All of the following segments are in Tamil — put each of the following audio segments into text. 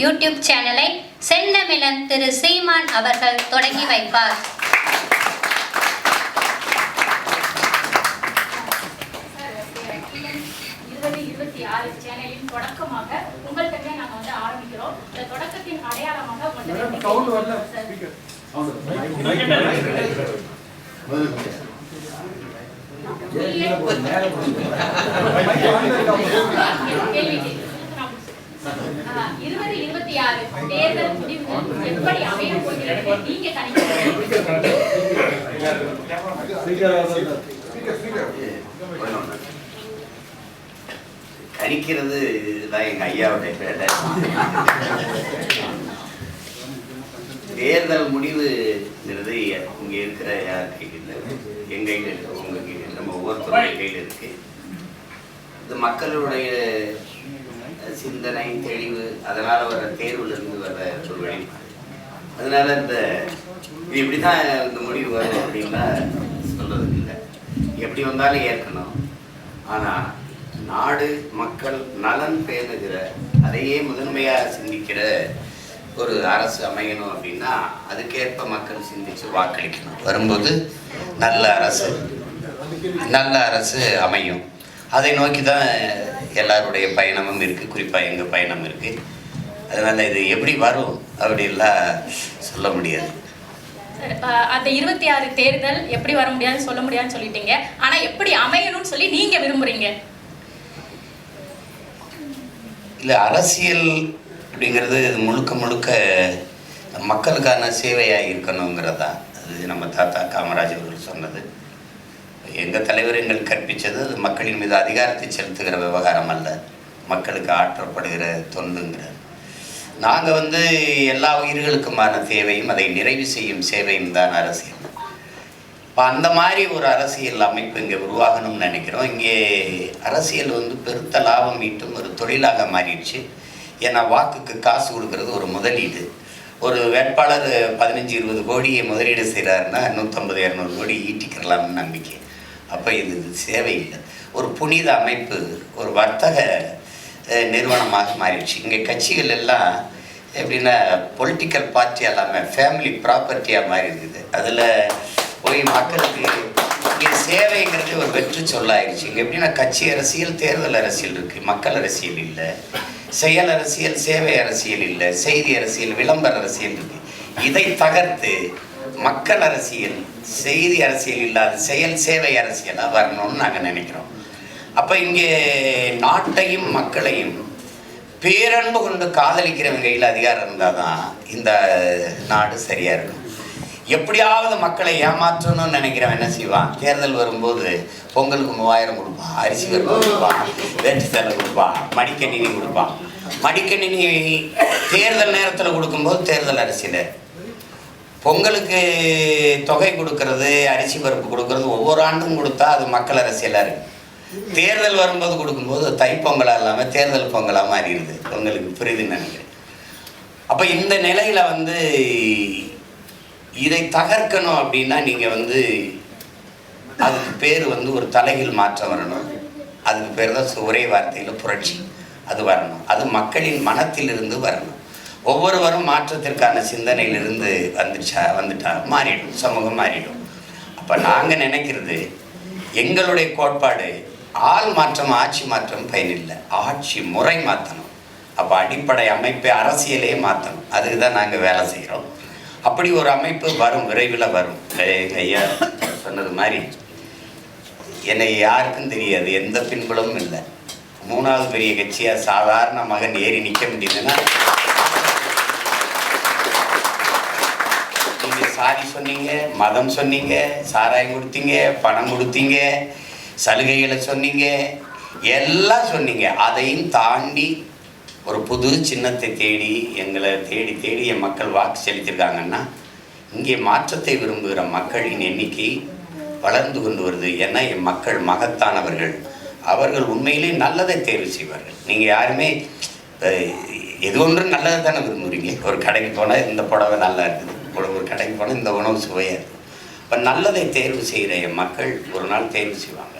யூடியூப் சேனலை செந்தமிழன் திரு சீமான் அவர்கள் தொடங்கி வைப்பார். சேனலின் தொடக்கமாக உங்கள்கிட்ட நாங்க வந்து ஆரம்பிக்கிறோம். இந்த தொடக்கத்தின் அடையாளமாக தேர்தல் முடிவு எப்படி அமைய போகிறது நீங்க கணிக்கிறது இதுதான் எங்க ஐயாவுடைய வேலை. தேர்தல் முடிவுங்கிறது இங்க இருக்கிற யார் கையில் இல்லை, எங்க கையில் இருக்கு, உங்க கையில் இருக்கு, நம்ம ஒவ்வொருத்தருடைய கையில் இருக்கு. இது மக்களுடைய சிந்தனை தெளிவு, அதனால வர தேர்வுல இருந்து வர ஒரு வெளிப்பாடு. அதனால இது இப்படிதான் இந்த முடிவு வரும் அப்படின்னா சொல்றது இல்லை. எப்படி வந்தாலும் ஏற்கணும். ஆனா நாடு மக்கள் நலன் பேணுகிற, அதையே முதன்மையாக சிந்திக்கிற ஒரு அரசு அமையணும் அப்படின்னா அதுக்கேற்ப மக்கள் சிந்திச்சு வாக்களிக்கணும். வரும்போது நல்ல அரசு அமையும். அதை நோக்கி தான் எல்லாருடைய பயணமும் இருக்குது, குறிப்பாக எங்கள் பயணம் இருக்குது. அதனால் இது எப்படி வரும் அப்படின்லாம் சொல்ல முடியாது. அந்த 26 தேர்தல் எப்படி வர முடியாதுன்னு சொல்ல முடியாதுன்னு சொல்லிட்டீங்க. ஆனால் எப்படி அமையணும்னு சொல்லி நீங்கள் விரும்புகிறீங்க? இல்லை, அரசியல் அப்படிங்கிறது முழுக்க முழுக்க மக்களுக்கான சேவையாக இருக்கணுங்கிறதா. அது நம்ம தாத்தா காமராஜ் அவர்கள் சொன்னது. எங்கள் தலைவர் எங்களுக்கு கற்பித்தது அது மக்களின் மீது அதிகாரத்தை செலுத்துகிற விவகாரம் அல்ல, மக்களுக்கு ஆற்றப்படுகிற தொண்டுங்கிறார். நாங்கள் வந்து எல்லா உயிர்களுக்குமான தேவையும் அதை நிறைவு செய்யும் சேவையும் தான் அரசியல். இப்போ அந்த மாதிரி ஒரு அரசியல் அமைப்பு இங்கே உருவாகணும்னு நினைக்கிறோம். இங்கே அரசியல் வந்து பெருத்த லாபம் ஈட்டும் ஒரு தொழிலாக மாறிடுச்சு. ஏன்னா வாக்குக்கு காசு கொடுக்கறது ஒரு முதலீடு. ஒரு வேட்பாளர் 15-20 கோடியை முதலீடு செய்கிறாருன்னா 150-200 கோடி ஈட்டிக்கிறலாம்னு நம்பிக்கை. அப்போ இது சேவை இல்லை, ஒரு புனித அமைப்பு, ஒரு வர்த்தக நிறுவனமாக மாறிடுச்சு. இங்கே கட்சிகள் எல்லாம் எப்படின்னா பொலிட்டிக்கல் பார்ட்டி எல்லாமே ஃபேமிலி ப்ராப்பர்ட்டியாக மாறி இருக்குது. அதில் போய் மக்களுக்கு இங்கே சேவைங்கிறது ஒரு வெற்றி சொல்லாயிருச்சு. இங்கே எப்படின்னா கட்சி அரசியல், தேர்தல் அரசியல் இருக்குது, மக்கள் அரசியல் இல்லை. செயல் அரசியல், சேவை அரசியல் இல்லை. செய்தி அரசியல், விளம்பர அரசியல் இருக்குது. இதை தகர்த்து மக்கள் அரசியல், செய்தி அரசியல் இல்லாத செயல் சேவை அரசியலாக வரணும்னு நாங்கள் நினைக்கிறோம். அப்போ இங்கே நாட்டையும் மக்களையும் பேரன்பு கொண்டு காதலிக்கிறவங்க கையில் அதிகாரம் இருந்தால் தான் இந்த நாடு சரியாக இருக்கும். எப்படியாவது மக்களை ஏமாற்றணும்னு நினைக்கிறவன் என்ன செய்வான்? தேர்தல் வரும்போது பொங்கலுக்கு 3000 கொடுப்பான், அரிசி பருப்பு கொடுப்பான், வேட்டி சேலை கொடுப்பான், மடிக்கணினி கொடுப்பான். மடிக்கணினி தேர்தல் நேரத்தில் கொடுக்கும்போது தேர்தல் அரசியல். பொங்கலுக்கு தொகை கொடுக்கறது, அரிசி பருப்பு கொடுக்கறது ஒவ்வொரு ஆண்டும் கொடுத்தா அது மக்கள் அரசியலாக இருக்குது. தேர்தல் வரும்போது கொடுக்கும்போது தைப்பொங்கலாக இல்லாமல் தேர்தல் பொங்கலாக மாறிடுது. உங்களுக்கு புரியுதுன்னு நினைக்கிறேன். அப்போ இந்த நிலையில் வந்து இதை தகர்க்கணும் அப்படின்னா நீங்கள் வந்து அதுக்கு பேர் வந்து ஒரு தலைகீழ் மாற்றம் வரணும். அதுக்கு பேர் தான் ஒரே வார்த்தையில் புரட்சி. அது வரணும். அது மக்களின் மனத்திலிருந்து வரணும். ஒவ்வொருவரும் மாற்றத்திற்கான சிந்தனையிலிருந்து வந்துட்டா மாறிடும், சமூகம் மாறிடும். அப்போ நாங்கள் நினைக்கிறது, எங்களுடைய கோட்பாடு ஆள் மாற்றம் ஆட்சி மாற்றம் பயனில்லை, ஆட்சி முறை மாற்றணும். அப்போ அடிப்படை அமைப்பை அரசியலே மாற்றணும். அதுக்கு தான் நாங்கள் வேலை செய்கிறோம். அப்படி ஒரு அமைப்பு வரும், விரைவில் வரும். ஐயா சொன்னது மாதிரி என்னை யாருக்கும் தெரியாது, எந்த பின்புலமும் இல்லை. 3வது பெரிய கட்சியாக சாதாரண மகன் ஏறி நிற்க முடியுதுன்னா நீங்கள் சாதி சொன்னீங்க, மதம் சொன்னீங்க, சாராயம் கொடுத்தீங்க, பணம் கொடுத்தீங்க, சலுகைகளை சொன்னீங்க, எல்லாம் சொன்னீங்க. அதையும் தாண்டி ஒரு புது சின்னத்தை தேடி எங்களை தேடி தேடி என் மக்கள் வாக்கு செலுத்தியிருக்காங்கன்னா இங்கே மாற்றத்தை விரும்புகிற மக்களின் எண்ணிக்கை வளர்ந்து கொண்டு வருது. ஏன்னா என் மக்கள் மகத்தானவர்கள், அவர்கள் உண்மையிலே நல்லதை தேர்வு செய்வார்கள். நீங்கள் யாருமே எது ஒன்றும் நல்லதை தானே விரும்புகிறீங்க. ஒரு கடைக்கு போனால் இந்த புடவை நல்லா இருக்குது, ஒரு கடைக்கு போனால் இந்த உணவு சுவையாக இருக்குது. இப்போ நல்லதை தேர்வு செய்கிற என் மக்கள் ஒரு நாள் தேர்வு செய்வாங்க.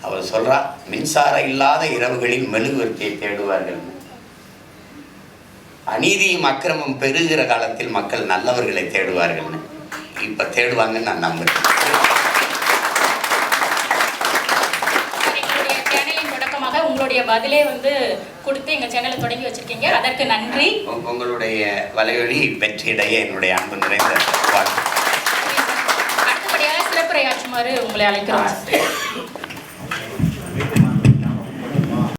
அவர் சொல்கிறா, மின்சாரம் இல்லாத இரவுகளில் மெழுகுவர்த்தியை தேடுவார்கள். அநீதியும் அக்கிரமம் பெருகிற காலத்தில் மக்கள் நல்லவர்களை தேடுவார்கள்னு இப்ப தேடுவாங்கன்னு நான் நம்புறேன். எங்களுடைய சேனலின் தொடக்கமாக உங்களுடைய பதிலே வந்து கொடுத்து எங்க சேனலை தொடங்கி வச்சிருக்கீங்க, அதற்கு நன்றி. உங்களுடைய வலையொலி வெற்றியடைய என்னுடைய அன்பு நிறைந்த வாழ்த்து. அடுத்தபடியாக சிறப்புரையாற்றுமாறு உங்களை அழைக்கிறோம்.